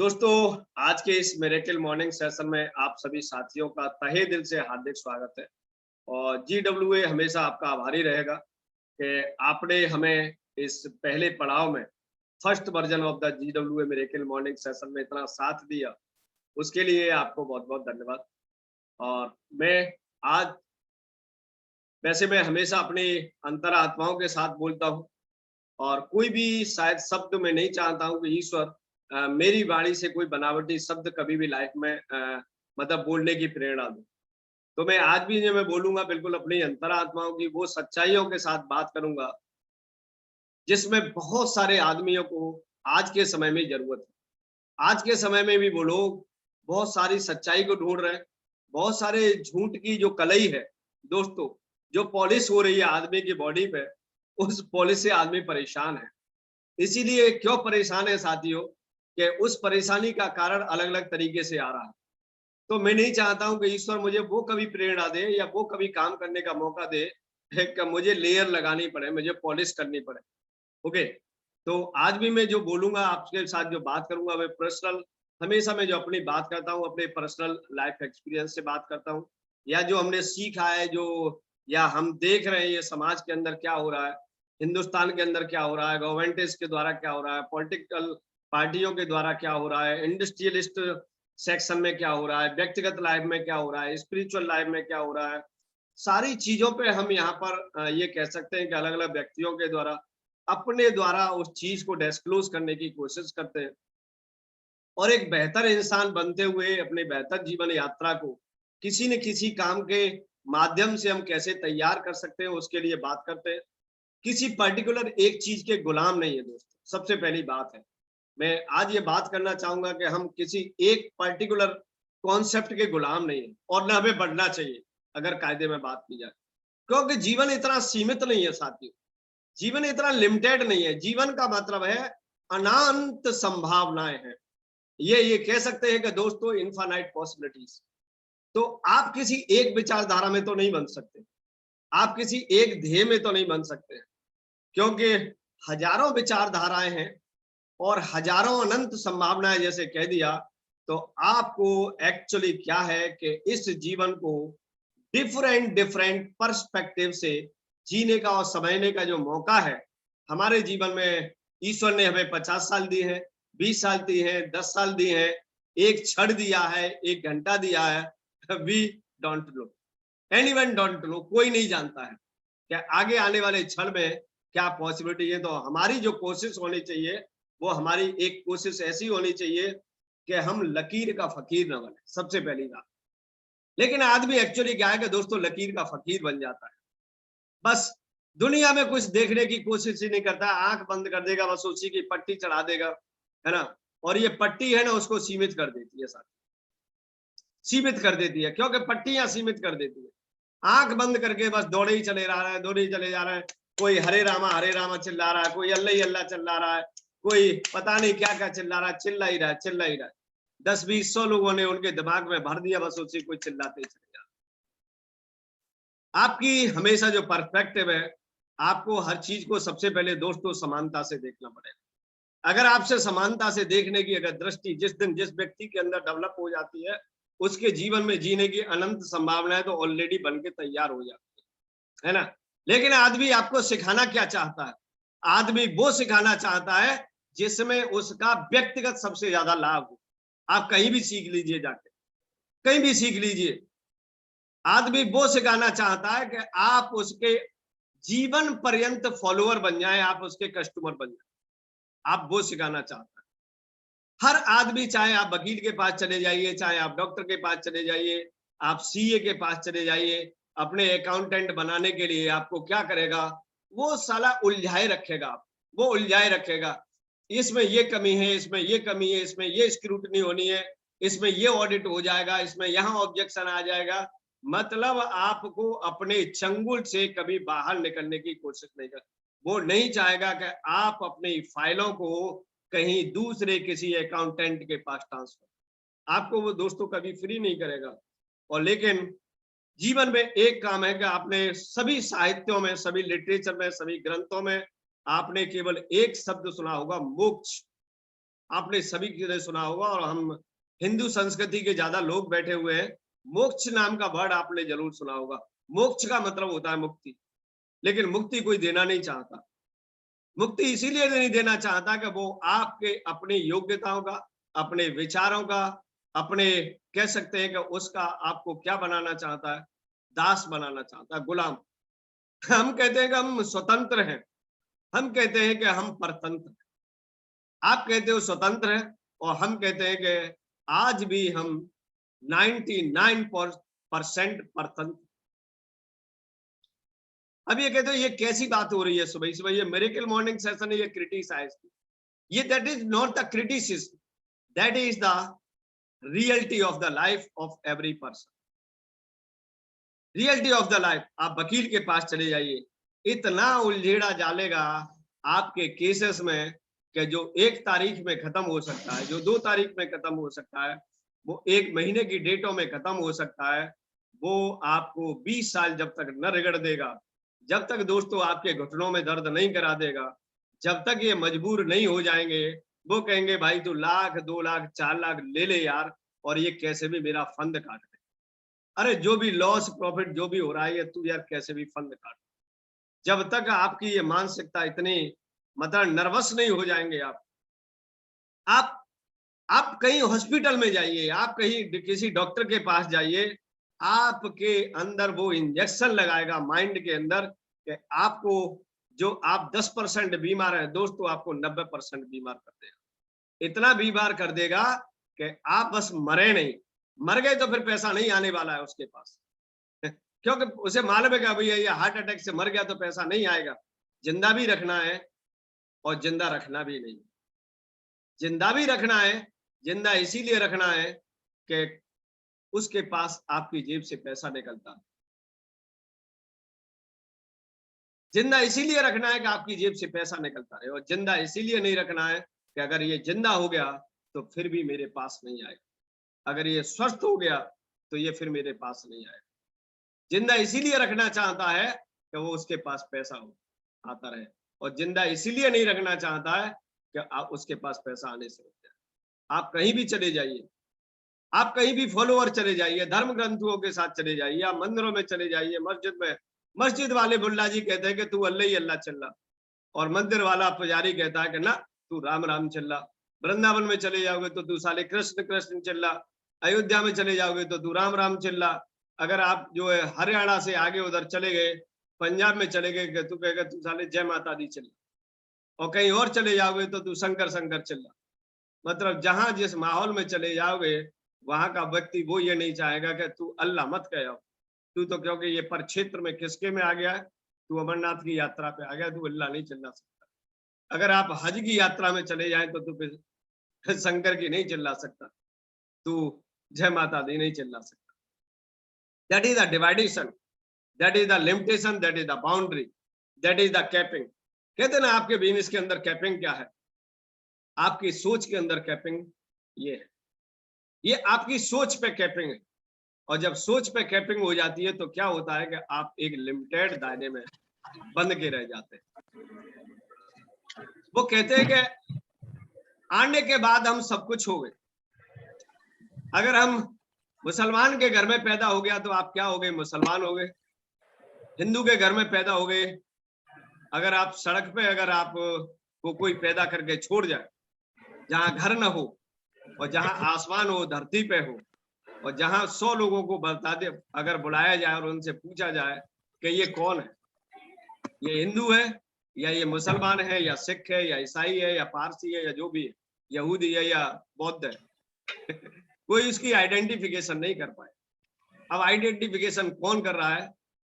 दोस्तों, आज के इस मिरेकल मॉर्निंग सेशन में आप सभी साथियों का तहे दिल से हार्दिक स्वागत है। और जीडब्ल्यूए हमेशा आपका आभारी रहेगा कि आपने हमें इस पहले पड़ाव में first version of the GWA miracle morning session में इतना साथ दिया। उसके लिए आपको बहुत बहुत धन्यवाद। और मैं आज वैसे मैं हमेशा अपनी अंतरात्माओं के साथ बोलता हूँ और कोई भी शायद शब्द मैं नहीं चाहता हूँ कि ईश्वर मेरी वाणी से कोई बनावटी शब्द कभी भी लाइफ में मतलब बोलने की प्रेरणा दो। तो मैं आज भी जो मैं बोलूंगा बिल्कुल अपनी अंतरात्माओं की वो सच्चाइयों के साथ बात करूंगा, जिसमें बहुत सारे आदमियों को आज के समय में जरूरत है। आज के समय में भी वो लोग बहुत सारी सच्चाई को ढूंढ रहे हैं। बहुत सारे झूठ की जो कलई है दोस्तों, जो पॉलिश हो रही है आदमी की बॉडी पे, उस पॉलिश से आदमी परेशान है। इसीलिए क्यों परेशान है साथियों, कि उस परेशानी का कारण अलग-अलग तरीके से आ रहा है। तो मैं नहीं चाहता हूँ कि ईश्वर मुझे वो कभी प्रेरणा दे या वो कभी काम करने का मौका दे कि मुझे लेयर लगानी पड़े, मुझे पॉलिश करनी पड़े। ओके, तो आज भी मैं जो बोलूँगा आपके साथ जो बात करूँगा मैं पर्सनल, हमेशा मैं जो अपनी बात करता हूँ अपने पर्सनल लाइफ एक्सपीरियंस से बात करता हूँ, या जो हमने सीखा है, जो या हम देख रहे हैं ये समाज के अंदर क्या हो रहा है, हिंदुस्तान के अंदर क्या हो रहा है, गवर्नमेंट्स के द्वारा क्या हो रहा है, पॉलिटिकल पार्टियों के द्वारा क्या हो रहा है, इंडस्ट्रियलिस्ट सेक्शन में क्या हो रहा है, व्यक्तिगत लाइफ में क्या हो रहा है, स्पिरिचुअल लाइफ में क्या हो रहा है। सारी चीजों पे हम यहाँ पर ये कह सकते हैं कि अलग-अलग व्यक्तियों के द्वारा अपने द्वारा उस चीज को डिस्क्लोज करने की कोशिश करते हैं और एक बेहतर इंसान बनते हुए अपने बेहतर जीवन यात्रा को किसी न किसी काम के माध्यम से हम कैसे तैयार कर सकते हैं उसके लिए बात करते हैं। किसी पर्टिकुलर एक चीज के गुलाम नहीं है दोस्तों, सबसे पहली बात है। मैं आज ये बात करना चाहूंगा कि हम किसी एक पर्टिकुलर कॉन्सेप्ट के गुलाम नहीं है और ना हमें बढ़ना चाहिए अगर कायदे में बात की जाए, क्योंकि जीवन इतना सीमित नहीं है साथियों। जीवन इतना लिमिटेड नहीं है। जीवन का मतलब है अनंत संभावनाएं हैं। ये कह सकते हैं कि दोस्तों इनफाइनाइट पॉसिबिलिटीज। तो आप किसी एक विचारधारा में तो नहीं बन सकते, आप किसी एक ध्येय में तो नहीं बन सकते, क्योंकि हजारों विचारधाराएं हैं और हजारों अनंत संभावनाएं जैसे कह दिया। तो आपको एक्चुअली क्या है कि इस जीवन को डिफरेंट डिफरेंट पर्सपेक्टिव से जीने का और समझने का जो मौका है हमारे जीवन में, ईश्वर ने हमें 50 साल दी है, 20 साल दी है, 10 साल दी है, एक क्षण दिया है, एक घंटा दिया है। We don't know, anyone don't know, कोई नहीं जानता है क्या आगे आने वाले क्षण में क्या पॉसिबिलिटी है। तो हमारी जो कोशिश होनी चाहिए वो हमारी एक कोशिश ऐसी होनी चाहिए कि हम लकीर का फकीर न बने, सबसे पहली बात। लेकिन आदमी एक्चुअली क्या है कि दोस्तों लकीर का फकीर बन जाता है। बस दुनिया में कुछ देखने की कोशिश ही नहीं करता, आंख बंद कर देगा, बस उसी की पट्टी चढ़ा देगा, है ना। और ये पट्टी है ना उसको सीमित कर देती है साथ, सीमित कर देती है, क्योंकि पट्टियां सीमित कर देती है। आंख बंद करके बस दौड़े ही चले रहा है, दौड़े ही चले जा रहा है। कोई हरे रामा चिल्ला रहा है, कोई अल्लाह ही अल्लाह चिल्ला रहा है, कोई पता नहीं क्या क्या चिल्ला रहा है, चिल्ला ही रहा है, चिल्ला ही रहा है। 10-20-100 लोगों ने उनके दिमाग में भर दिया, बस उसी को चिल्लाते ही चले जा। आपकी हमेशा जो पर्सपेक्टिव है, आपको हर चीज को सबसे पहले दोस्तों समानता से देखना पड़ेगा। अगर आपसे समानता से देखने की अगर दृष्टि जिस दिन जिस व्यक्ति के अंदर डेवलप हो जाती है, उसके जीवन में जीने की अनंत संभावनाएं तो ऑलरेडी बन के तैयार हो जाती है ना। लेकिन आदमी आपको सिखाना क्या चाहता है? आदमी वो सिखाना चाहता है जिसमें उसका व्यक्तिगत सबसे ज्यादा लाभ हो। आप कहीं भी सीख लीजिए, जाके कहीं भी सीख लीजिए, आदमी वो सिखाना चाहता है कि आप उसके जीवन पर्यंत फॉलोअर बन जाए, आप उसके कस्टमर बन जाए, आप वो सिखाना चाहता है। हर आदमी, चाहे आप वकील के पास चले जाइए, चाहे आप डॉक्टर के पास चले जाइए, आप सीए के पास चले जाइए, अपने अकाउंटेंट बनाने के लिए आपको क्या करेगा, वो साला उलझाए रखेगा, वो उलझाए रखेगा। इसमें ये कमी है, इसमें ये कमी है, इसमें ये स्क्रूटनी होनी है, इसमें ये ऑडिट हो जाएगा, इसमें यहाँ ऑब्जेक्शन आ जाएगा। मतलब आपको अपने चंगुल से कभी बाहर निकलने की कोशिश नहीं कर, वो नहीं चाहेगा कि आप अपनी फाइलों को कहीं दूसरे किसी अकाउंटेंट के पास ट्रांसफर, आपको वो दोस्तों कभी फ्री नहीं करेगा। और लेकिन जीवन में एक काम है कि आपने सभी साहित्यों में, सभी लिटरेचर में, सभी ग्रंथों में आपने केवल एक शब्द सुना होगा, मोक्ष। आपने सभी ने सुना होगा, और हम हिंदू संस्कृति के ज्यादा लोग बैठे हुए हैं, मोक्ष नाम का वर्ड आपने जरूर सुना होगा। मोक्ष का मतलब होता है मुक्ति, लेकिन मुक्ति कोई देना नहीं चाहता। मुक्ति इसीलिए नहीं देना चाहता कि वो आपके अपनी योग्यताओं का, अपने विचारों का, अपने कह सकते हैं कि उसका आपको क्या बनाना चाहता है, दास बनाना चाहता है, गुलाम। हम कहते हैं कि हम स्वतंत्र हैं, हम कहते हैं कि हम परतंत्र हैं। आप कहते हो स्वतंत्र है, और हम कहते हैं कि आज भी हम 99% परतंत्र। अब ये कहते हो ये कैसी बात हो रही है सुबह सुबह, ये मिरेकल मॉर्निंग सेशन है, ये क्रिटिसाइज, ये that is not the criticism, that is the reality of the life of every person. Reality of the life. आप वकील के पास चले जाइए, इतना उलझेड़ा डालेगा आपके केसेस में कि जो 1 तारीख में खत्म हो सकता है, जो 2 तारीख में खत्म हो सकता है, वो 1 महीने की डेटों में खत्म हो सकता है। वो आपको 20 साल जब तक न रगड़ देगा, जब तक दोस्तों आपके घुटनों में दर्द नहीं करा देगा, जब तक ये मजबूर नहीं हो जाएंगे, वो कहेंगे भाई तू लाख 2 लाख 4 लाख ले ले यार, और ये कैसे भी मेरा फंड काट दे। अरे जो भी लॉस प्रॉफिट जो भी हो रहा है, ये तू यार कैसे भी फंड काट। जब तक आपकी ये मानसिकता इतनी मतलब नर्वस नहीं हो जाएंगे आप कहीं हॉस्पिटल में जाइए, आप कहीं किसी डॉक्टर के पास जाइए, आपके अंदर वो इंजेक्शन लगाएगा माइंड के अंदर कि आपको जो आप 10% बीमार है दोस्तों, आपको 90% बीमार कर देगा। इतना बीमार कर देगा कि आप बस मरे नहीं, मर गए तो फिर पैसा नहीं आने वाला है उसके पास क्योंकि उसे मालूम है कि भैया ये हार्ट अटैक से मर गया तो पैसा नहीं आएगा। जिंदा भी रखना है और जिंदा रखना भी नहीं। जिंदा भी रखना है, जिंदा इसीलिए रखना है कि उसके पास आपकी जेब से पैसा निकलता है। जिंदा इसीलिए रखना है कि आपकी जेब से पैसा निकलता रहे, और जिंदा इसीलिए नहीं रखना है कि अगर ये जिंदा हो गया तो फिर भी मेरे पास नहीं आएगा, अगर ये स्वस्थ हो गया तो ये फिर मेरे पास नहीं आएगा। जिंदा इसीलिए रखना चाहता है कि वो उसके पास पैसा आता रहे, और जिंदा इसीलिए नहीं रखना चाहता है कि उसके पास पैसा आने से रुक जाए। आप कहीं भी चले जाइए, आप कहीं भी फॉलोअर चले जाइए, धर्म ग्रंथों के साथ चले जाइए, आप मंदिरों में चले जाइए, मस्जिद में, मस्जिद वाले मुल्ला जी कहते हैं कि तू अल्लाह ही अल्लाह चल रहा, और मंदिर वाला पुजारी कहता है कि ना तू राम राम चल रहा। वृंदावन में चले जाओगे तो तू साले कृष्ण कृष्ण चल रहा, अयोध्या में चले जाओगे तो तू राम राम चल रहा। अगर आप जो है हरियाणा से आगे उधर चले गए, पंजाब में चले गए, तू कहेगा तू साले जय माता दी चल, और कहीं और चले जाओगे तो तू शंकर शंकर चल रहा। मतलब जहां जिस माहौल में चले जाओगे वहां का व्यक्ति वो ये नहीं चाहेगा कि तू अल्लाह मत कहो, तू तो क्योंकि ये पर क्षेत्र में किसके में आ गया है, तू अमरनाथ की यात्रा पे आ गया, तू अल्लाह नहीं चलना सकता। अगर आप हज की यात्रा में चले जाएं तो तू फिर शंकर की नहीं चिल्ला सकता, तू जय माता दी नहीं चिल्ला सकता। That is the divideation, that is the limitation, that is the boundary, that is the capping. कहते ना आपके बिजनेस के अंदर कैपिंग क्या है, आपकी सोच के अंदर कैपिंग ये है, ये आपकी सोच पे कैपिंग है। और जब सोच पे कैपिंग हो जाती है तो क्या होता है कि आप एक लिमिटेड दायरे में बंद के रह जाते हैं। वो कहते हैं कि आने के बाद हम सब कुछ हो गए। अगर हम मुसलमान के घर में पैदा हो गया तो आप क्या हो गए, मुसलमान हो गए। हिंदू के घर में पैदा हो गए, अगर आप सड़क पे अगर आप को कोई पैदा करके छोड़ जाए, जहां घर न हो और जहां आसमान हो धरती पे हो, और जहां 100 लोगों को बता दे, अगर बुलाया जाए और उनसे पूछा जाए कि ये कौन है, ये हिंदू है या ये मुसलमान है या सिख है या ईसाई है या पारसी है या जो भी है, यहूदी है या बौद्ध है कोई उसकी आइडेंटिफिकेशन नहीं कर पाए। अब आइडेंटिफिकेशन कौन कर रहा है,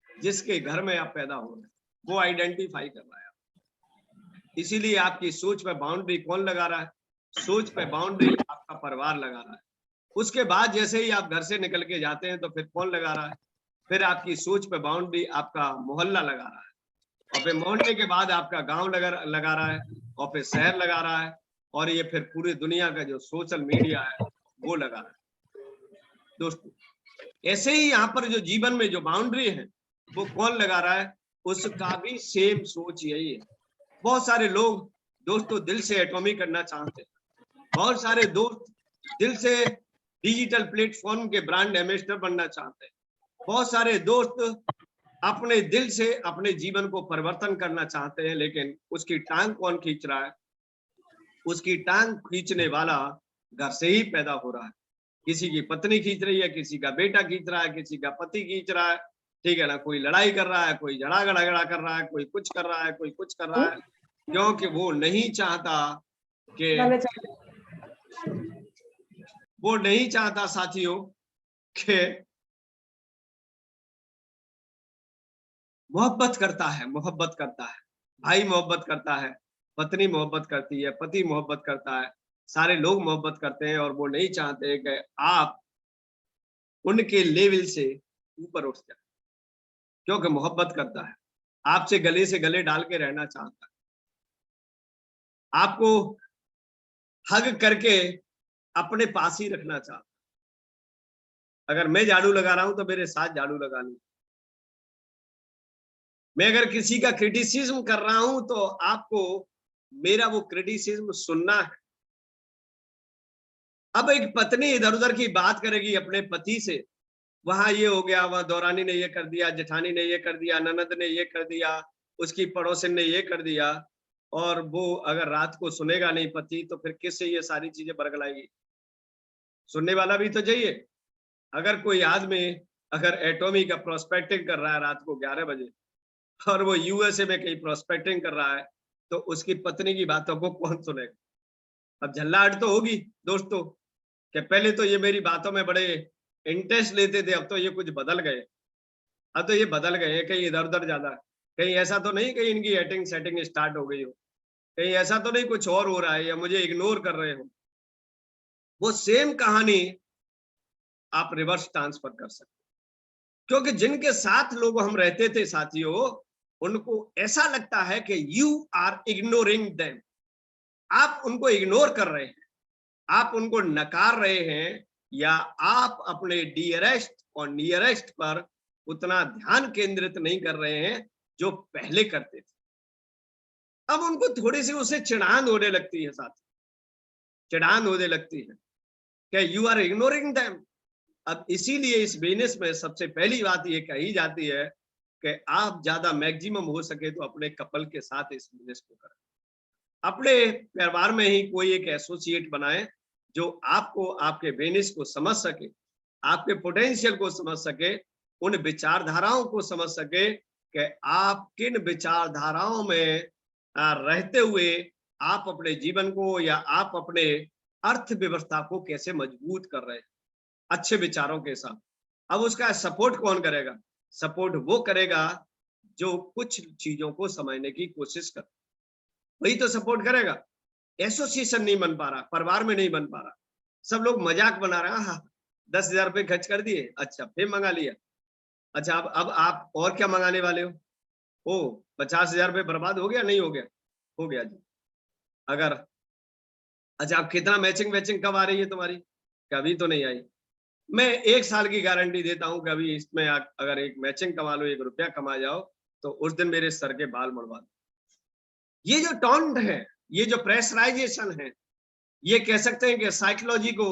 जिसके घर में आप पैदा हो रहे हैं वो आइडेंटिफाई कर रहा है। इसीलिए आपकी सोच पे बाउंड्री कौन लगा रहा है, सोच पे बाउंड्री आपका परिवार लगा रहा है। उसके बाद जैसे ही आप घर से निकल के जाते हैं तो फिर कौन लगा रहा है, फिर आपकी सोच पे बाउंड्री आपका मोहल्ला लगा रहा है, और फिर मोहल्ले के बाद आपका गांव लगा रहा है, और फिर शहर लगा रहा है, और ये फिर पूरी दुनिया का जो सोशल मीडिया है वो लगा रहा है। दोस्तों ऐसे ही यहाँ पर जो जीवन में जो बाउंड्री है वो कौन लगा रहा है, उसका भी सेम सोच यही है। बहुत सारे लोग दोस्तों दिल से एटॉमिक करना चाहते हैं, बहुत सारे दोस्त दिल से डिजिटल प्लेटफॉर्म के ब्रांड एम्बेसडर बनना चाहते हैं। बहुत सारे दोस्त अपने दिल से अपने जीवन को परिवर्तन करना चाहते हैं, लेकिन उसकी टांग कौन खींच रहा है? उसकी टांग खींचने वाला घर से ही पैदा हो रहा है। किसी की पत्नी खींच रही है, किसी का बेटा खींच रहा है, किसी का पति खींच रहा है, ठीक है ना। कोई लड़ाई कर रहा है, कोई झगड़ा कर रहा है, कोई कुछ कर रहा है, कोई कुछ कर रहा है, क्योंकि वो नहीं चाहता साथियों कि मोहब्बत करता है भाई मोहब्बत करता है, पत्नी मोहब्बत करती है, पति मोहब्बत करता है, सारे लोग मोहब्बत करते हैं, और वो नहीं चाहते कि आप उनके लेवल से ऊपर उठ जाए, क्योंकि मोहब्बत करता है, आपसे गले से गले डाल के रहना चाहता है, आपको हग करके अपने पास ही रखना चाहता है। अगर मैं झाड़ू लगा रहा हूं तो मेरे साथ झाड़ू लगा लो। मैं अगर किसी का क्रिटिसिज्म कर रहा हूं तो आपको मेरा वो क्रिटिसिज्म सुनना है। अब एक पत्नी इधर उधर की बात करेगी अपने पति से, वहां ये हो गया, वहां दौरानी ने ये कर दिया, जेठानी ने ये कर दिया, ननद ने ये कर दिया, उसकी पड़ोसन ने ये कर दिया, और वो अगर रात को सुनेगा नहीं पति, तो फिर किससे ये सारी चीजें बरगलाएगी? सुनने वाला भी तो चाहिए। अगर कोई आदमी अगर एटॉमी का प्रोस्पेक्टिंग कर रहा है रात को 11 बजे, और वो यूएसए में कहीं प्रोस्पेक्टिंग कर रहा है, तो उसकी पत्नी की बातों को कौन सुनेगा? अब झल्लाहट तो होगी दोस्तों, कि पहले तो ये मेरी बातों में बड़े इंटरेस्ट लेते थे, अब तो ये कुछ बदल गए, अब तो ये बदल गए हैं, कहीं इधर उधर ज्यादा, कहीं ऐसा तो नहीं कहीं इनकी एटिंग सेटिंग स्टार्ट हो गई हो, कहीं ऐसा तो नहीं कुछ और हो रहा है, या मुझे इग्नोर कर रहे हो। वो सेम कहानी आप रिवर्स ट्रांसफर कर सकते, क्योंकि जिनके साथ लोग हम रहते थे साथियों, उनको ऐसा लगता है कि यू आर इग्नोरिंग देम, आप उनको इग्नोर कर रहे हैं, आप उनको नकार रहे हैं, या आप अपने डियरेस्ट और नियरेस्ट पर उतना ध्यान केंद्रित नहीं कर रहे हैं जो पहले करते थे। अब उनको थोड़ी सी उससे चिढ़ान होने लगती है साथी, चिढ़ान होने लगती है कि यू आर इग्नोरिंग देम। अब इसीलिए इस बिजनेस में सबसे पहली बात ये कही जाती है कि आप ज्यादा मैक्सिमम हो सके तो अपने कपल के साथ इस बिजनेस को करें। अपने परिवार में ही कोई एक एसोसिएट बनाए जो आपको, आपके बिजनेस को समझ सके, आपके पोटेंशियल को समझ सके, उन विचारधाराओं को समझ सके कि आप किन विचारधाराओं में रहते हुए आप अपने जीवन को या आप अपने अर्थव्यवस्था को कैसे मजबूत कर रहे हैं अच्छे विचारों के साथ। अब उसका सपोर्ट कौन करेगा? सपोर्ट वो करेगा जो कुछ चीजों को समझने की कोशिश कर, वही तो सपोर्ट करेगा। एसोसिएशन नहीं बन पा रहा, परिवार में नहीं बन पा रहा, सब लोग मजाक बना रहे हैं। हाँ, 10,000 रुपए खर्च कर दिए, अच्छा फिर मंगा लिया, अच्छा अब आप और क्या मंगाने वाले हो? ओ 50,000 रुपए बर्बाद हो गया, नहीं हो गया? हो गया जी। अगर अच्छा आप कितना मैचिंग वैचिंग कब आ रही है तुम्हारी? कभी तो नहीं आई। मैं 1 साल की गारंटी देता हूं कि अभी इसमें अगर एक मैचिंग कमा लो, 1 रुपया कमा जाओ, तो उस दिन मेरे सर के बाल मड़वा दो। ये जो टॉन्ट है, ये जो प्रेशराइजेशन है, ये कह सकते हैं कि साइकोलॉजी को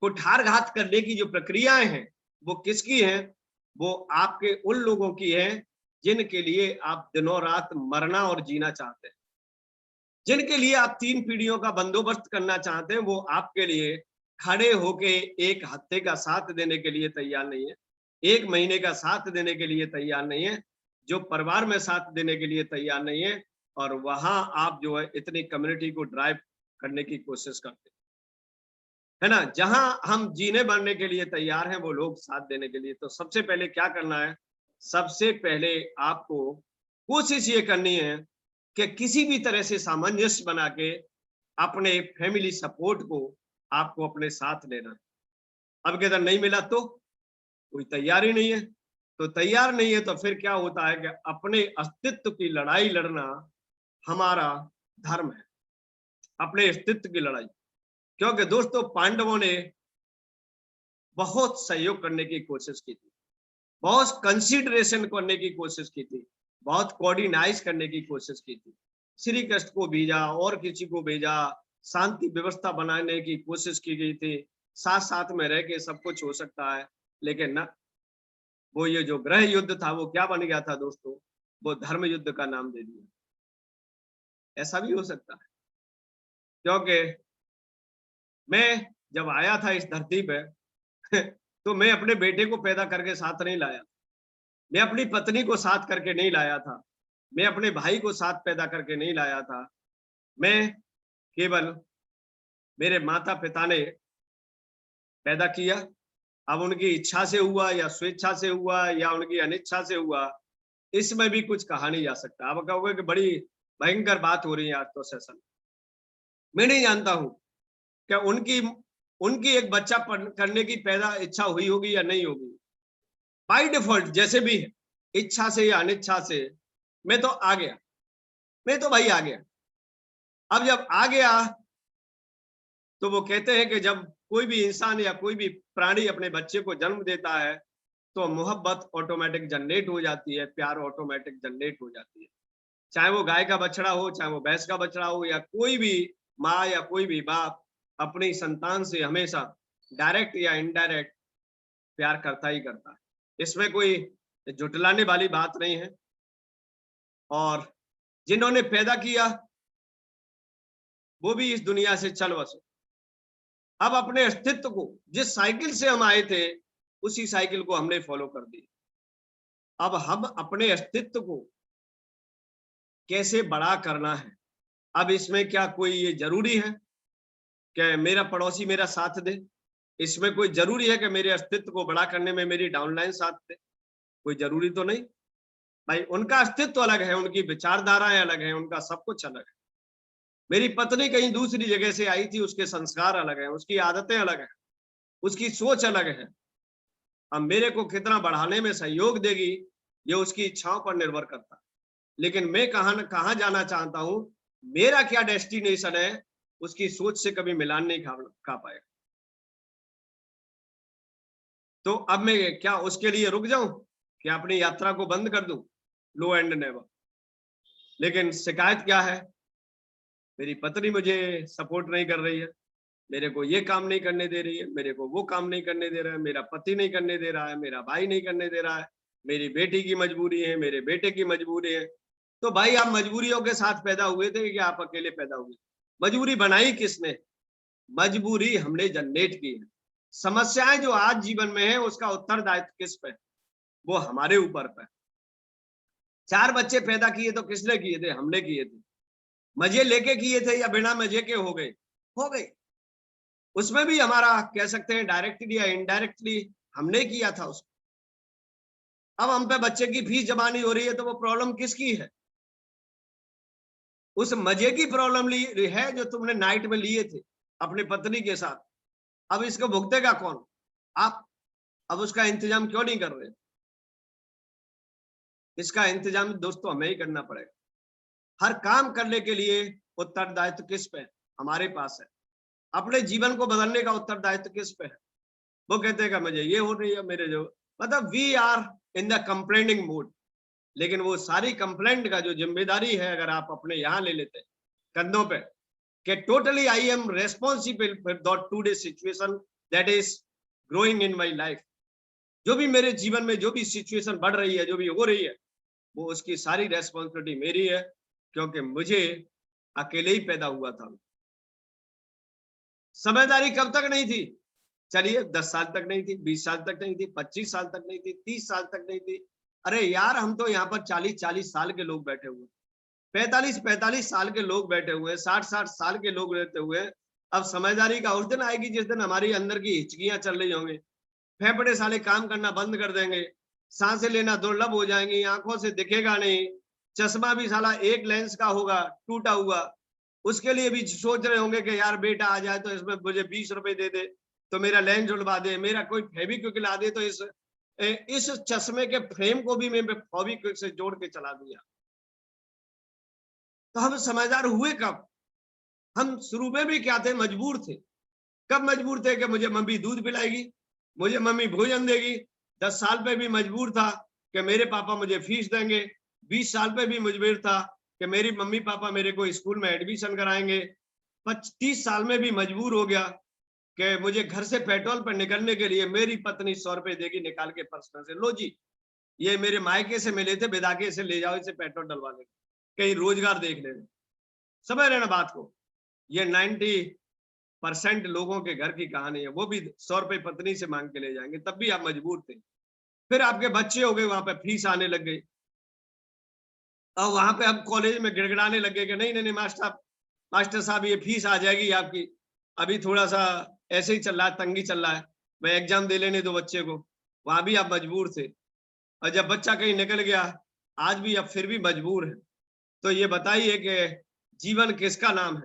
कुठारघात करने की जो प्रक्रियाएं हैं, वो किसकी हैं? वो आपके उन लोगों की हैं जिनके लिए आप दिनों रात मरना और जीना चाहते हैं, जिनके लिए आप 3 पीढ़ियों का बंदोबस्त करना चाहते हैं। वो आपके लिए खड़े होके 1 हफ्ते का साथ देने के लिए तैयार नहीं है, 1 महीने का साथ देने के लिए तैयार नहीं है, जो परिवार में साथ देने के लिए तैयार नहीं है। और वहां आप जो है इतनी कम्युनिटी को ड्राइव करने की कोशिश करते है ना। जहां हम जीने बनने के लिए तैयार हैं, वो लोग साथ देने के लिए। तो सबसे पहले क्या करना है? सबसे पहले आपको कोशिश ये करनी है कि किसी भी तरह से सामंजस्य बना के अपने फैमिली सपोर्ट को आपको अपने साथ लेना है। अब किधर नहीं मिला तो कोई तैयार ही नहीं है, तो तैयार नहीं है तो फिर क्या होता है कि अपने अस्तित्व की लड़ाई लड़ना हमारा धर्म है, अपने अस्तित्व की लड़ाई। क्योंकि दोस्तों पांडवों ने बहुत सहयोग करने की कोशिश की थी, बहुत कंसिडरेशन करने की कोशिश की थी, बहुत कोऑर्डिनाइज करने की कोशिश की थी। श्री कृष्ण को भेजा और किसी को भेजा, शांति व्यवस्था बनाने की कोशिश की गई थी, साथ साथ में रह के सब कुछ हो सकता है, लेकिन ना, वो ये जो गृह युद्ध था वो क्या बन गया था दोस्तों, वो धर्म युद्ध का नाम दे दिया। ऐसा भी हो सकता है, क्योंकि मैं जब आया था इस धरती पे तो मैं अपने बेटे को पैदा करके साथ नहीं लाया, मैं अपनी पत्नी को साथ करके नहीं लाया था, मैं अपने भाई को साथ पैदा करके नहीं लाया था। मैं केवल मेरे माता पिता ने पैदा किया। अब उनकी इच्छा से हुआ या स्वेच्छा से हुआ या उनकी अनिच्छा से हुआ, इसमें भी कुछ कहा नहीं जा सकता। आप कहोगे कि बड़ी भयंकर बात हो रही है आज तो सेशन। मैं नहीं जानता हूँ क्या उनकी उनकी एक बच्चा करने की पैदा इच्छा हुई होगी या नहीं होगी। बाय डिफॉल्ट जैसे भी है, इच्छा से या अनिच्छा से, मैं तो आ गया, मैं तो भाई आ गया। अब जब आ गया तो वो कहते हैं कि जब कोई भी इंसान या कोई भी प्राणी अपने बच्चे को जन्म देता है तो मोहब्बत ऑटोमेटिक जनरेट हो जाती है, प्यार ऑटोमेटिक जनरेट हो जाती है। चाहे वो गाय का बछड़ा हो, चाहे वो भैंस का बछड़ा हो, या कोई भी माँ या कोई भी बाप अपनी संतान से हमेशा डायरेक्ट या इनडायरेक्ट प्यार करता ही करता है। इसमें कोई झुटलाने वाली बात नहीं है। और जिन्होंने पैदा किया वो भी इस दुनिया से चल बसे। अब अपने अस्तित्व को, जिस साइकिल से हम आए थे उसी साइकिल को हमने फॉलो कर दिया। अब हम अपने अस्तित्व को कैसे बड़ा करना है, अब इसमें क्या कोई ये जरूरी है कि मेरा पड़ोसी मेरा साथ दे? इसमें कोई जरूरी है कि मेरे अस्तित्व को बड़ा करने में मेरी डाउनलाइन साथ दे? कोई जरूरी तो नहीं भाई। उनका अस्तित्व अलग है, उनकी विचारधाराएं अलग है, उनका सब कुछ अलग है। मेरी पत्नी कहीं दूसरी जगह से आई थी, उसके संस्कार अलग है, उसकी आदतें अलग है, उसकी सोच अलग है। अब मेरे को कितना बढ़ाने में सहयोग देगी ये उसकी इच्छाओं पर निर्भर करता है। लेकिन मैं कहाँ जाना चाहता हूँ, मेरा क्या डेस्टिनेशन है, उसकी सोच से कभी मिलान नहीं खा पाएगा। तो अब मैं क्या उसके लिए रुक जाऊं कि अपनी यात्रा को बंद कर दूं? लो एंड नेवर। लेकिन शिकायत क्या है, मेरी पत्नी मुझे सपोर्ट नहीं कर रही है, मेरे को ये काम नहीं करने दे रही है, मेरे को वो काम नहीं करने दे रहा है, मेरा पति नहीं करने दे रहा है, मेरा भाई नहीं करने दे रहा है, मेरी बेटी की मजबूरी है, मेरे बेटे की मजबूरी है। तो भाई आप मजबूरियों के साथ पैदा हुए थे कि आप अकेले पैदा हुए? मजबूरी बनाई किसने? मजबूरी हमने जनरेट की है। समस्याएं जो आज जीवन में है उसका उत्तरदायित्व किस पे? वो हमारे ऊपर पे। 4 बच्चे पैदा किए तो किसने किए थे? हमने किए थे। मजे लेके किए थे या बिना मजे के हो गए? हो गए। उसमें भी हमारा कह सकते हैं डायरेक्टली या इनडायरेक्टली हमने किया था उसको। अब हम पे बच्चे की फीस जमा नहीं हो रही है तो वो प्रॉब्लम किसकी है? उस मजे की प्रॉब्लम ली है जो तुमने नाइट में लिए थे अपनी पत्नी के साथ। अब इसको भुगतेगा कौन? आप। अब उसका इंतजाम क्यों नहीं कर रहे? इसका इंतजाम दोस्तों हमें ही करना पड़ेगा। हर काम करने के लिए उत्तरदायित्व किस पे है? हमारे पास है। अपने जीवन को बदलने का उत्तरदायित्व किस पे है? वो कहते हैं कि मुझे ये हो रही है, मेरे जो मतलब we are in the complaining mood. लेकिन वो सारी कंप्लेंट का जो जिम्मेदारी है अगर आप अपने यहाँ ले लेते कंधों पे कि totally I am responsible for today situation that is growing in my life. जो भी मेरे जीवन में जो भी सिचुएशन बढ़ रही है, जो भी हो रही है, वो उसकी सारी रेस्पॉन्सिबिलिटी मेरी है, क्योंकि मुझे अकेले ही पैदा हुआ था। समझदारी कब तक नहीं थी? चलिए 10 साल तक नहीं थी, 20 साल तक नहीं थी, 25 साल तक नहीं थी, 30 साल तक नहीं थी। अरे यार हम तो यहाँ पर 40-40 साल के लोग बैठे हुए, 45-45 साल के लोग बैठे हुए, 60-60 साल के लोग रहते हुए। अब समझदारी का उस दिन आएगी जिस दिन हमारी अंदर की हिचकियां चल रही होंगी, फेफड़े साले काम करना बंद कर देंगे, सांसें लेना दुर्लभ हो जाएंगी, आंखों से दिखेगा नहीं, चश्मा भी साला एक लेंस का होगा टूटा हुआ, उसके लिए भी सोच रहे होंगे कि यार बेटा आ जाए तो इसमें मुझे 20 रुपए दे दे तो मेरा लेंस जुड़वा दे, मेरा कोई फेविक्विक ला दे तो इस चश्मे के फ्रेम को भी मैं फेविक्विक से जोड़ के चला दिया। तो हम समझदार हुए कब? हम शुरू में भी क्या थे? मजबूर थे। कब मजबूर थे? कि मुझे मम्मी दूध पिलाएगी, मुझे मम्मी भोजन देगी। 10 साल पे भी मजबूर था कि मेरे पापा मुझे फीस देंगे। 20 साल पे भी मजबूर था कि मेरी मम्मी पापा मेरे को स्कूल में एडमिशन कराएंगे। 25 साल में भी मजबूर हो गया कि मुझे घर से पेट्रोल पर निकलने के लिए मेरी पत्नी 100 रुपए देगी निकाल के पर्स में से, लो जी ये मेरे मायके से मिले थे, बेदागे से ले जाओ, इसे पेट्रोल डलवाने, कहीं रोजगार देख लेना। समझ रहे ना बात को? ये 90% लोगों के घर की कहानी है। वो भी 100 रुपए पत्नी से मांग के ले जाएंगे, तब भी आप मजबूर थे। फिर आपके बच्चे हो गए, वहां पे फीस आने लग गई, और वहां पे अब कॉलेज में गिड़गिड़ाने लग गए कि नहीं नहीं नहीं मास्टर साहब ये फीस आ जाएगी आपकी, अभी थोड़ा सा ऐसे ही चल रहा है, तंगी चल रहा है, मैं एग्जाम दे लेने दो बच्चे को। वहां भी आप मजबूर थे, और जब बच्चा कहीं निकल गया, आज भी अब फिर भी मजबूर है। तो ये बताइए कि जीवन किसका नाम है?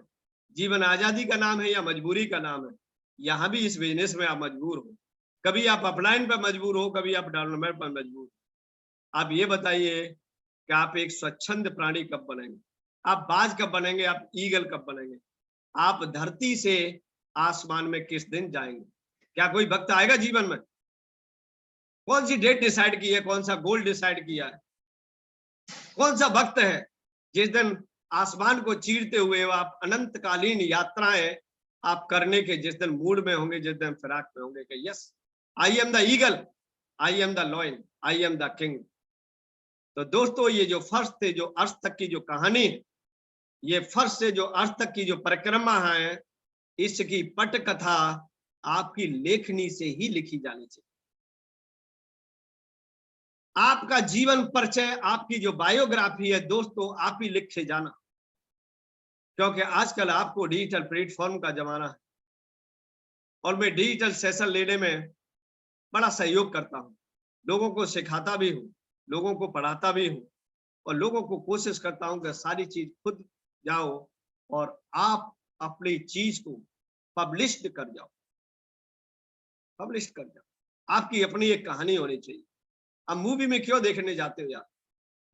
जीवन आजादी का नाम है या मजबूरी का नाम है? यहाँ भी इस बिजनेस में आप मजबूर हो, कभी आप अपलाइन पर मजबूर हो, कभी आप डेवलपमेंट पर मजबूर हो। आप ये बताइए कि आप एक स्वच्छंद प्राणी कब बनेंगे? आप बाज कब बनेंगे? आप ईगल कब बनेंगे? आप धरती से आसमान में किस दिन जाएंगे? क्या कोई वक्त आएगा जीवन में? कौन सी डेट डिसाइड की है? कौन सा गोल डिसाइड किया है? कौन सा वक्त है जिस दिन आसमान को चीरते हुए आप अनंतकालीन यात्राएं आप करने के जिस दिन मूड में होंगे, जिस दिन फिराक में होंगे कि yes I am the eagle, I am the lion, I am the king. तो दोस्तों ये जो फर्स्ट से जो अर्थ तक की जो कहानी है, ये फर्स्ट से जो अर्थ तक की जो परिक्रमा है, इसकी पट कथा आपकी लेखनी से ही लिखी जानी चाहिए। आपका जीवन परिचय, आपकी जो बायोग्राफी है दोस्तों, आप ही लिख के जाना, क्योंकि आजकल आपको डिजिटल प्लेटफॉर्म का जमाना है, और मैं डिजिटल सेशन लेने में बड़ा सहयोग करता हूँ, लोगों को सिखाता भी हूँ, लोगों को पढ़ाता भी हूँ, और लोगों को कोशिश करता हूँ कि सारी चीज खुद जाओ और आप अपनी चीज को पब्लिश कर जाओ, पब्लिश कर जाओ। आपकी अपनी एक कहानी होनी चाहिए। अब मूवी में क्यों देखने जाते हो यार?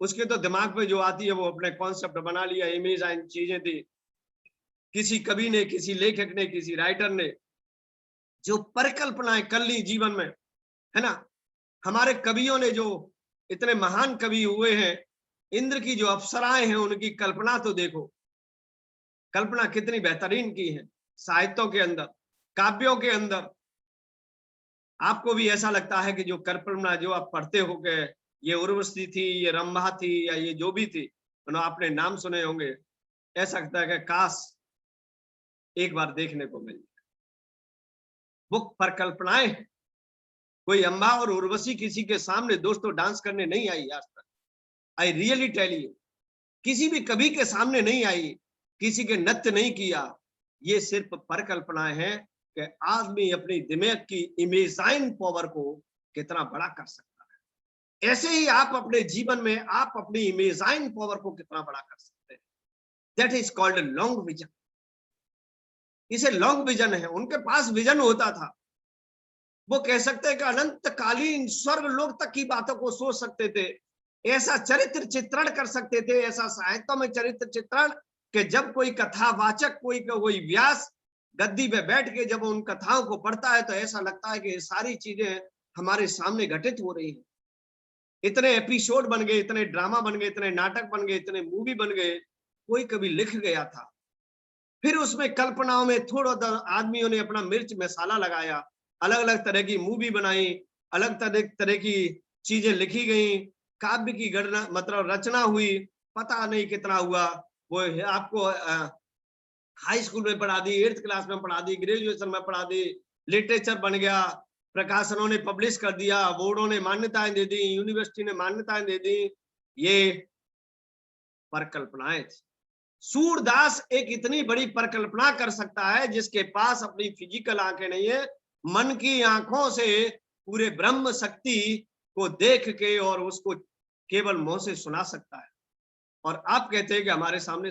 उसके तो दिमाग में जो आती है वो अपने कॉन्सेप्ट बना लिया, इमेज एंड चीजें थी, किसी कवि ने, किसी लेखक ने, किसी राइटर ने जो परिकल्पनाएं कर ली जीवन में, है ना। हमारे कवियों ने जो इतने महान कवि हुए हैं, इंद्र की जो अप्सराएं हैं उनकी कल्पना तो देखो, कल्पना कितनी बेहतरीन की है साहित्यों के अंदर, काव्यों के अंदर। आपको भी ऐसा लगता है कि जो कल्पना जो आप पढ़ते हो कि ये उर्वशी थी, ये रंभा थी, या ये जो भी थी, आपने नाम सुने होंगे, ऐसा लगता है कि काश एक बार देखने को मिल जाए। बुक पर कल्पनाएं, कोई अंबा और उर्वशी किसी के सामने दोस्तों डांस करने नहीं आई आज तक। आई रियली टेल यू, किसी भी कवि के सामने नहीं आई, किसी के नृत्य नहीं किया। ये सिर्फ परिकल्पनाएं हैं कि आदमी अपनी दिमाग की इमेजाइन पावर को कितना बड़ा कर सकता है। ऐसे ही आप अपने जीवन में आप अपनी इमेजाइन पावर को कितना बड़ा कर सकते हैं। That is called long vision. इसे लॉन्ग विजन है। उनके पास विजन होता था, वो कह सकते हैं कि अनंतकालीन स्वर्ग लोक तक की बातों को सोच सकते थे, ऐसा चरित्र चित्रण कर सकते थे, ऐसा साहित्य में चरित्र चित्रण कि जब कोई कथावाचक, कोई व्यास गद्दी पे बैठ के जब उन कथाओं को पढ़ता है तो ऐसा लगता है कि ये सारी चीजें हमारे सामने घटित हो रही हैं। इतने एपिसोड बन गए, इतने ड्रामा बन गए, इतने नाटक बन गए, इतने मूवी बन गए, कोई कभी लिख गया था। फिर उसमें कल्पनाओं में थोड़ा आदमियों ने अपना मिर्च मसाला लगाया, अलग अलग तरह की मूवी बनाई, अलग तरह की चीजें लिखी गई, काव्य की गणना मतलब रचना हुई, पता नहीं कितना हुआ। वो आपको हाई स्कूल में पढ़ा दी, 8th क्लास में पढ़ा दी, ग्रेजुएशन में पढ़ा दी, लिटरेचर बन गया, प्रकाशनों ने पब्लिश कर दिया, बोर्डों ने मान्यताएं दे दी, यूनिवर्सिटी ने मान्यताएं दे दी। ये परिकल्पनाएं थी। सूरदास एक इतनी बड़ी परिकल्पना कर सकता है जिसके पास अपनी फिजिकल आंखें नहीं है, मन की आंखों से पूरे ब्रह्म शक्ति को देख के और उसको केवल मुंह से सुना सकता है। और आप कहते हैं कि हमारे सामने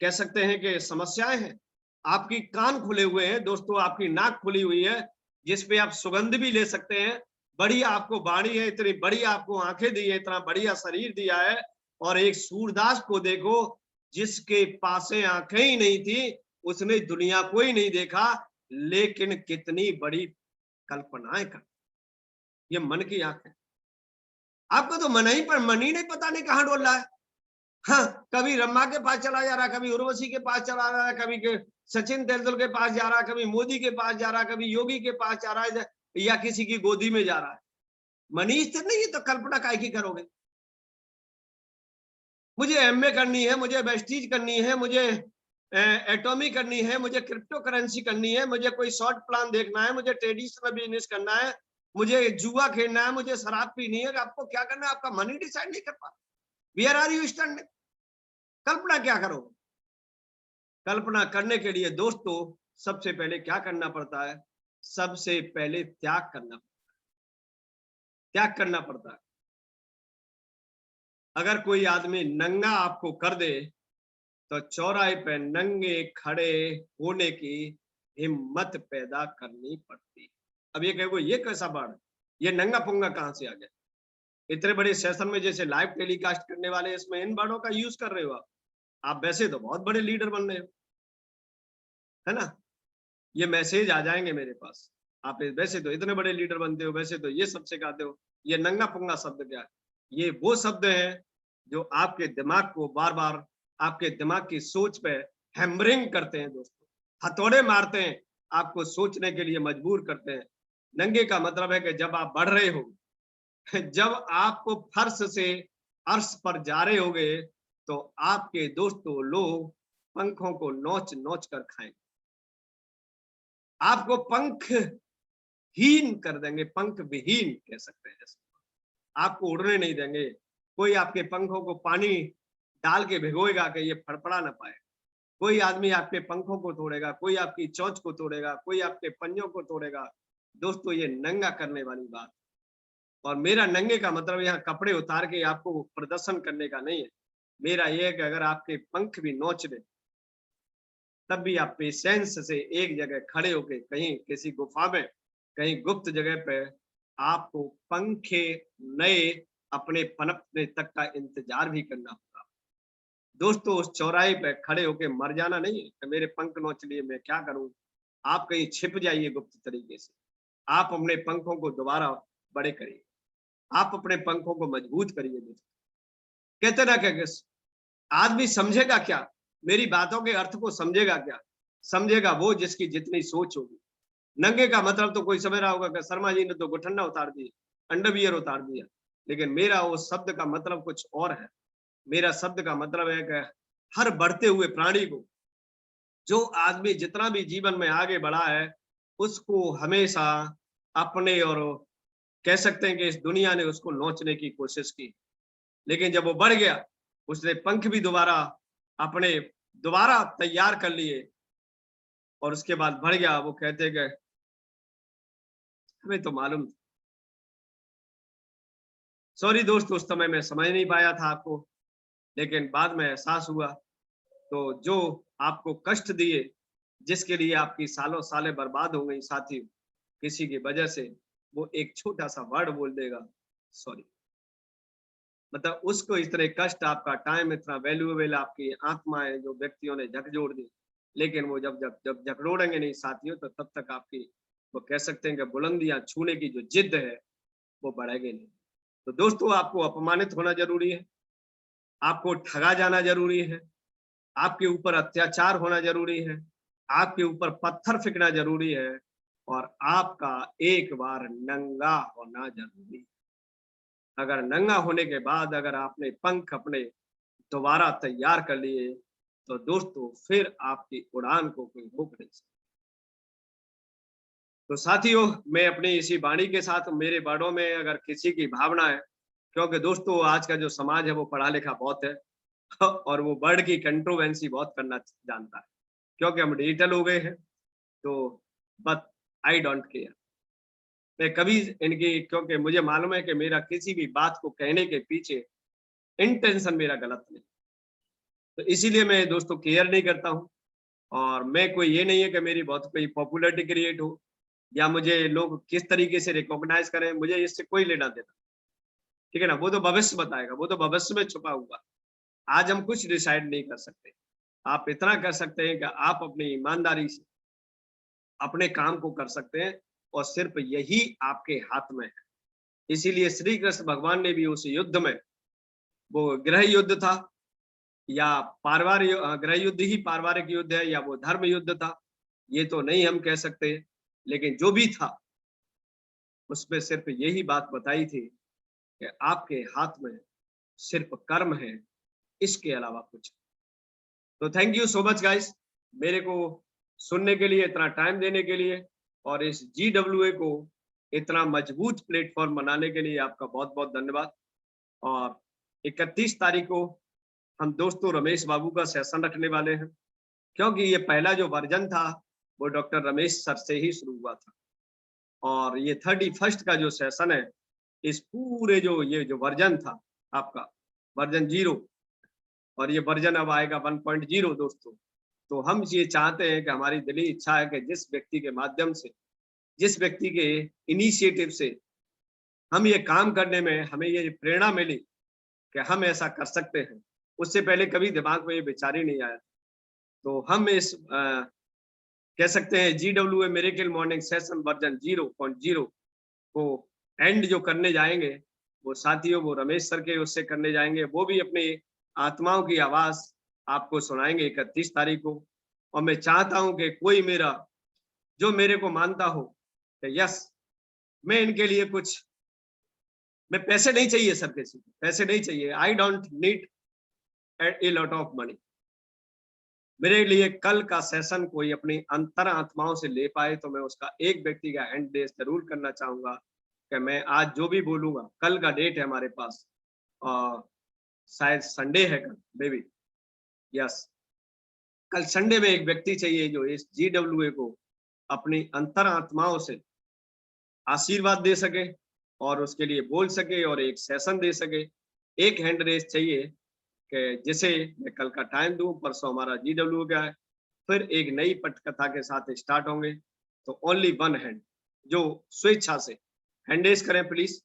कह सकते हैं कि समस्याएं हैं। आपकी कान खुले हुए हैं दोस्तों, आपकी नाक खुली हुई है जिसपे आप सुगंध भी ले सकते हैं। बढ़िया आपको बाणी है, इतनी बढ़िया आपको आंखें दी है, इतना बढ़िया शरीर दिया है। और एक सूरदास को देखो जिसके पास आंखें ही नहीं थी, उसने दुनिया को ही नहीं देखा, लेकिन कितनी बड़ी कल्पनाएं कर। ये मन की आंखें। आपको तो मन ही नहीं पता नहीं कहां डोल रहा है। हाँ, कभी रम्मा के पास चला जा रहा, कभी उर्वशी के पास चला जा रहा, कभी सचिन तेंदुलकर के पास जा रहा, कभी मोदी के पास जा रहा, कभी योगी के पास जा रहा है, या किसी की गोदी में जा रहा है। मनीष तो नहीं, तो कल्पना काय की करोगे? मुझे एमए करनी है, मुझे वेस्टीज करनी है, मुझे एटॉमी करनी है, मुझे क्रिप्टो करेंसी करनी है, मुझे कोई शॉर्ट प्लान देखना है, मुझे ट्रेडिशनल बिजनेस करना है, मुझे जुआ खेलना है, मुझे शराब पीनी है। आपको क्या करना है? आपका मनी डिसाइड नहीं कर पा। Where are you standing? कल्पना क्या करोगे? कल्पना करने के लिए दोस्तों सबसे पहले क्या करना पड़ता है? सबसे पहले त्याग करना, त्याग करना पड़ता है। अगर कोई आदमी नंगा आपको कर दे तो चौराहे पे नंगे खड़े होने की हिम्मत पैदा करनी पड़ती। अब ये कहोगे ये कैसा बाढ़ है, ये नंगा पुंगा कहां से आ गया? इतने बड़े सेशन में जैसे लाइव टेलीकास्ट करने वाले, इसमें इन वर्डों का यूज कर रहे हो आप वैसे तो बहुत बड़े लीडर बन रहे हो, है ना? ये मैसेज आ जाएंगे मेरे पास, आप वैसे तो इतने बड़े लीडर बनते हो, वैसे तो ये सब सिखाते हो, ये नंगा पुंगा शब्द क्या है? ये वो शब्द है जो आपके दिमाग को बार बार, आपके दिमाग की सोच पे हैमरिंग करते हैं दोस्तों, हथौड़े मारते हैं, आपको सोचने के लिए मजबूर करते हैं। नंगे का मतलब है कि जब आप बढ़ रहे हो, जब आप फर्श से अर्श पर जा रहे होगे, तो आपके दोस्तों लोग पंखों को नोच नोच कर खाएंगे, आपको पंख हीन कर देंगे, पंख विहीन कह सकते हैं जैसे, आपको उड़ने नहीं देंगे। कोई आपके पंखों को पानी डाल के भिगोएगा कि ये फड़फड़ा ना पाए, कोई आदमी आपके पंखों को तोड़ेगा, कोई आपकी चोंच को तोड़ेगा, कोई आपके पंजों को तोड़ेगा। दोस्तों ये नंगा करने वाली बात, और मेरा नंगे का मतलब यहाँ कपड़े उतार के आपको प्रदर्शन करने का नहीं है। मेरा ये है कि अगर आपके पंख भी नोच दे, तब भी आप पेशेंस से एक जगह खड़े होके, कहीं किसी गुफा में, कहीं गुप्त जगह पे, आपको पंखे नए अपने पनपने तक का इंतजार भी करना होगा। दोस्तों उस चौराहे पे खड़े होके मर जाना नहीं है कि मेरे पंख नोच लिए मैं क्या करूं। आप कहीं छिप जाइए गुप्त तरीके से, आप अपने पंखों को दोबारा बड़े करिए, आप अपने पंखों को मजबूत करिए। दोस्तों कहते ना क्या, आदमी समझेगा क्या, मेरी बातों के अर्थ को समझेगा क्या? समझेगा वो जिसकी जितनी सोच होगी। नंगे का मतलब तो कोई समझ रहा होगा कि शर्मा जी ने तो गुठन्ना उतार दिए, अंडरवियर उतार दिया, लेकिन मेरा उस शब्द का मतलब कुछ और है। मेरा शब्द का मतलब है कि हर बढ़ते हुए प्राणी को, जो आदमी जितना भी जीवन में आगे बढ़ा है, उसको हमेशा अपने, और कह सकते हैं कि इस दुनिया ने उसको नोचने की कोशिश की, लेकिन जब वो बढ़ गया, उसने पंख भी दोबारा अपने दोबारा तैयार कर लिए, और उसके बाद बढ़ गया। वो कहते गए हमें तो मालूम, सॉरी दोस्त उस समय मैं समझ नहीं पाया था आपको, लेकिन बाद में एहसास हुआ। तो जो आपको कष्ट दिए, जिसके लिए आपकी सालों सालें बर्बाद हो गई साथी, किसी की वजह से, वो एक छोटा सा वर्ड बोल देगा सॉरी, मतलब उसको इतने कष्ट, आपका टाइम इतना वैल्यूएबल, आपकी आत्माएं जो व्यक्तियों ने झकझोर दी, लेकिन वो जब जब जब झकझोरेंगे नहीं साथियों, तो तब तक आपकी, वो कह सकते हैं कि बुलंदियां छूने की जो जिद है वो बढ़ेगी नहीं। तो दोस्तों आपको अपमानित होना जरूरी है, आपको ठगा जाना जरूरी है, आपके ऊपर अत्याचार होना जरूरी है, आपके ऊपर पत्थर फेंकना जरूरी है, और आपका एक बार नंगा होना जरूरी है। अगर नंगा होने के बाद अगर आपने पंख अपने दोबारा तैयार कर लिए, तो दोस्तों फिर आपकी उड़ान को कोई रोक नहीं सकता। तो साथियों मैं अपनी इसी वाणी के साथ, मेरे वर्डों में अगर किसी की भावना है, क्योंकि दोस्तों आज का जो समाज है वो पढ़ा लिखा बहुत है, और वो वर्ड की कंट्रोवर्सी बहुत करना जानता है, क्योंकि हम डिजिटल हो गए हैं। तो बट आई डोंट केयर, मैं कभी इनकी, क्योंकि मुझे मालूम है कि मेरा किसी भी बात को कहने के पीछे इंटेंशन मेरा गलत नहीं, तो इसीलिए मैं दोस्तों केयर नहीं करता हूँ। और मैं कोई ये नहीं है कि मेरी बहुत कोई पॉपुलैरिटी क्रिएट हो, या मुझे लोग किस तरीके से रिकॉग्नाइज करें, मुझे इससे कोई लेना देना, ठीक है ना? वो तो भविष्य बताएगा, वो तो भविष्य में छुपा हुआ। आज हम कुछ डिसाइड नहीं कर सकते। आप इतना कर सकते हैं कि आप अपनी ईमानदारी से अपने काम को कर सकते हैं, और सिर्फ यही आपके हाथ में है। इसीलिए श्री कृष्ण भगवान ने भी उस युद्ध में, वो गृह युद्ध था, या गृह युद्ध ही पारिवारिक युद्ध है या वो धर्म युद्ध था, ये तो नहीं हम कह सकते, लेकिन जो भी था उसमें सिर्फ यही बात बताई थी कि आपके हाथ में सिर्फ कर्म है, इसके अलावा कुछ। तो thank you so much guys, मेरे को सुनने के लिए, इतना टाइम देने के लिए, और इस GWA को इतना मजबूत प्लेटफॉर्म बनाने के लिए आपका बहुत बहुत धन्यवाद। और 31 तारीख को हम दोस्तों रमेश बाबू का सेशन रखने वाले हैं, क्योंकि ये पहला जो वर्जन था वो डॉक्टर रमेश सर से ही शुरू हुआ था, और ये 31st का जो सेशन है, इस पूरे ये जो वर्जन था आपका वर्जन 0, और ये वर्जन अब आएगा 1.0 दोस्तों। तो हम ये चाहते हैं कि हमारी दिली इच्छा है कि जिस व्यक्ति के माध्यम से, जिस व्यक्ति के इनिशिएटिव से हम ये काम करने में हमें ये प्रेरणा मिली कि हम ऐसा कर सकते हैं, उससे पहले कभी दिमाग में ये विचार ही नहीं आया। तो हम इस कह सकते हैं GWA miracle morning session version 0.0 को एंड जो करने जाएंगे, वो साथियों वो रमेश सर के उससे करने जाएंगे, वो भी अपनी आत्माओं की आवाज आपको सुनाएंगे 31 तारीख को। और मैं चाहता हूं कि कोई जो मेरे को मानता हो कि यस, मैं इनके लिए कुछ, मैं पैसे नहीं चाहिए सर, किसी को पैसे नहीं चाहिए, I don't need a lot of money. मेरे लिए कल का सेशन कोई अपनी अंतर आत्माओं से ले पाए तो मैं उसका एक व्यक्ति का हैंड रेस जरूर करना चाहूंगा कि मैं आज जो भी बोलूंगा, कल का डेट है हमारे पास, शायद संडे है कल, बेबी यस, कल संडे में एक व्यक्ति चाहिए जो इस GWA को अपनी अंतर आत्माओं से आशीर्वाद दे सके और उसके लिए बोल सके और एक सेशन दे सके। एक हैंड रेस चाहिए कि जिसे मैं कल का टाइम दूं, परसों हमारा GWA का है, फिर एक नई पटकथा के साथ स्टार्ट होंगे। तो ओनली वन हैंड जो स्वेच्छा से हैंड रेस करें प्लीज।